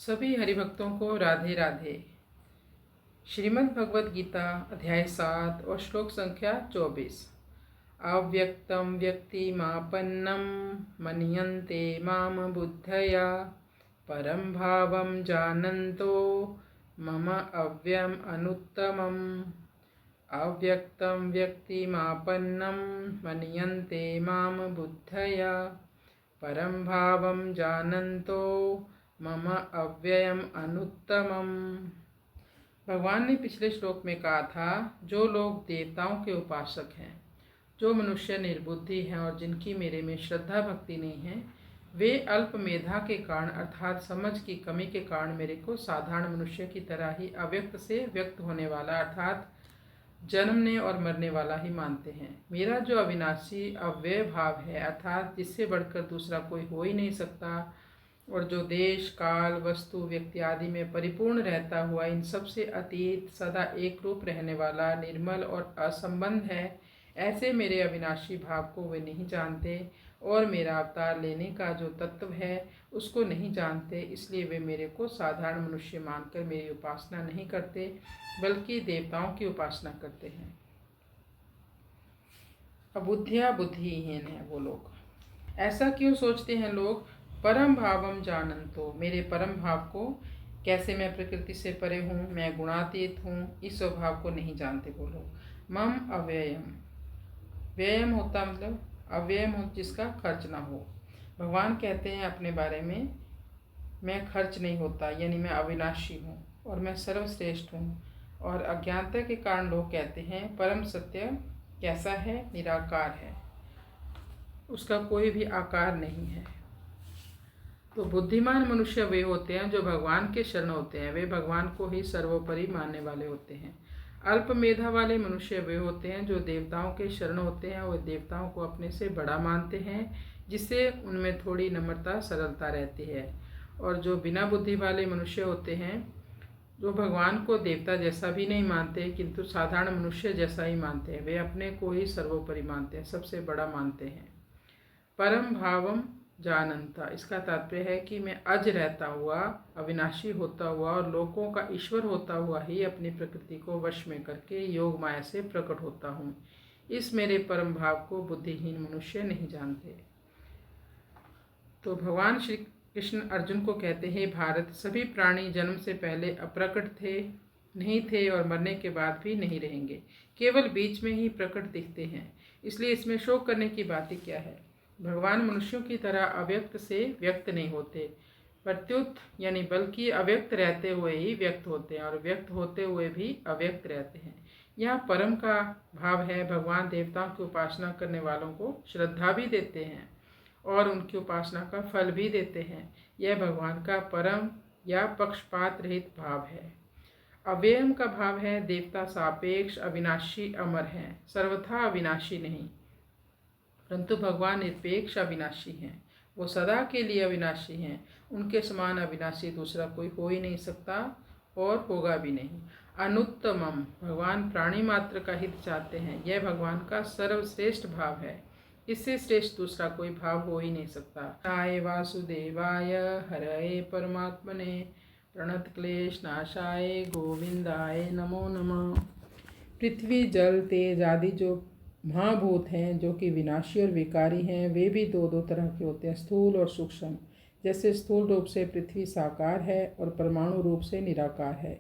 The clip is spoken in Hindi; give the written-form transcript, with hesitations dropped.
सभी हरिभक्तों को राधे राधे। श्रीमद् भगवद गीता अध्याय 7 और श्लोक संख्या 24। अव्यक्तं व्यक्तिमापन्नं मन्यन्ते मां बुद्धया परं भावं जानन्तो मम अव्ययम् अनुत्तमम्। अव्यक्तं व्यक्तिमापन्नं मन्यन्ते मां बुद्धया परं भावं जानन्तो मम अव्ययम् अनुत्तमम्। भगवान ने पिछले श्लोक में कहा था, जो लोग देवताओं के उपासक हैं, जो मनुष्य निर्बुद्धि हैं और जिनकी मेरे में श्रद्धा भक्ति नहीं है, वे अल्प मेधा के कारण अर्थात समझ की कमी के कारण मेरे को साधारण मनुष्य की तरह ही अव्यक्त से व्यक्त होने वाला अर्थात जन्मने और मरने वाला ही मानते हैं। मेरा जो अविनाशी अव्यय भाव है अर्थात जिससे बढ़कर दूसरा कोई हो ही नहीं सकता और जो देश काल वस्तु व्यक्ति आदि में परिपूर्ण रहता हुआ इन सब से अतीत सदा एक रूप रहने वाला निर्मल और असंबंध है, ऐसे मेरे अविनाशी भाव को वे नहीं जानते और मेरा अवतार लेने का जो तत्व है उसको नहीं जानते। इसलिए वे मेरे को साधारण मनुष्य मानकर मेरी उपासना नहीं करते बल्कि देवताओं की उपासना करते हैं। अबुद्धिया बुद्धिहीन है वो लोग। ऐसा क्यों सोचते हैं लोग? परम भावम जानन्तो, मेरे परम भाव को, कैसे मैं प्रकृति से परे हूँ, मैं गुणातीत हूँ, इस स्वभाव को नहीं जानते वो लोग। मम अव्ययम, व्ययम होता मतलब अव्ययम हो जिसका खर्च ना हो। भगवान कहते हैं अपने बारे में, मैं खर्च नहीं होता, यानी मैं अविनाशी हूँ और मैं सर्वश्रेष्ठ हूँ। और अज्ञानता के कारण लोग कहते हैं परम सत्य कैसा है? निराकार है, उसका कोई भी आकार नहीं है। तो बुद्धिमान मनुष्य वे होते हैं जो भगवान के शरण होते हैं, वे भगवान को ही सर्वोपरि मानने वाले होते हैं। अल्प मेधा वाले मनुष्य वे होते हैं जो देवताओं के शरण होते हैं और देवताओं को अपने से बड़ा मानते हैं, जिससे उनमें थोड़ी नम्रता सरलता रहती है। और जो बिना बुद्धि वाले मनुष्य होते हैं, जो भगवान को देवता जैसा भी नहीं मानते किंतु साधारण मनुष्य जैसा ही मानते हैं, वे अपने को ही सर्वोपरि मानते हैं, सबसे बड़ा मानते हैं। परम भावम जानन्ता, इसका तात्पर्य है कि मैं अज रहता हुआ, अविनाशी होता हुआ और लोगों का ईश्वर होता हुआ ही अपनी प्रकृति को वश में करके योग माया से प्रकट होता हूँ। इस मेरे परम भाव को बुद्धिहीन मनुष्य नहीं जानते। तो भगवान श्री कृष्ण अर्जुन को कहते हैं, भारत, सभी प्राणी जन्म से पहले अप्रकट थे, नहीं थे और मरने के बाद भी नहीं रहेंगे, केवल बीच में ही प्रकट दिखते हैं, इसलिए इसमें शोक करने की बात ही क्या है। भगवान मनुष्यों की तरह अव्यक्त से व्यक्त नहीं होते, प्रत्युत यानी बल्कि अव्यक्त रहते हुए ही व्यक्त होते हैं और व्यक्त होते हुए भी अव्यक्त रहते हैं। यहाँ परम का भाव है, भगवान देवताओं की उपासना करने वालों को श्रद्धा भी देते हैं और उनकी उपासना का फल भी देते हैं। यह भगवान का परम या पक्षपात रहित भाव है। अव्ययम का भाव है, देवता सापेक्ष अविनाशी अमर हैं, सर्वथा अविनाशी नहीं, परंतु भगवान निरपेक्ष अविनाशी हैं, वो सदा के लिए अविनाशी हैं। उनके समान अविनाशी दूसरा कोई हो ही नहीं सकता और होगा भी नहीं। अनुत्तमम, भगवान प्राणी मात्र का हित चाहते हैं, यह भगवान का सर्वश्रेष्ठ भाव है, इससे श्रेष्ठ दूसरा कोई भाव हो ही नहीं सकता। नाय वासुदेवाय हरये परमात्मने प्रणत क्लेश नाशाय गोविंदाय नमो नमः। पृथ्वी जल तेज आदि जो महाभूत हैं जो कि विनाशी और विकारी हैं, वे भी दो दो तरह के होते हैं, स्थूल और सूक्ष्म। जैसे स्थूल रूप से पृथ्वी साकार है और परमाणु रूप से निराकार है,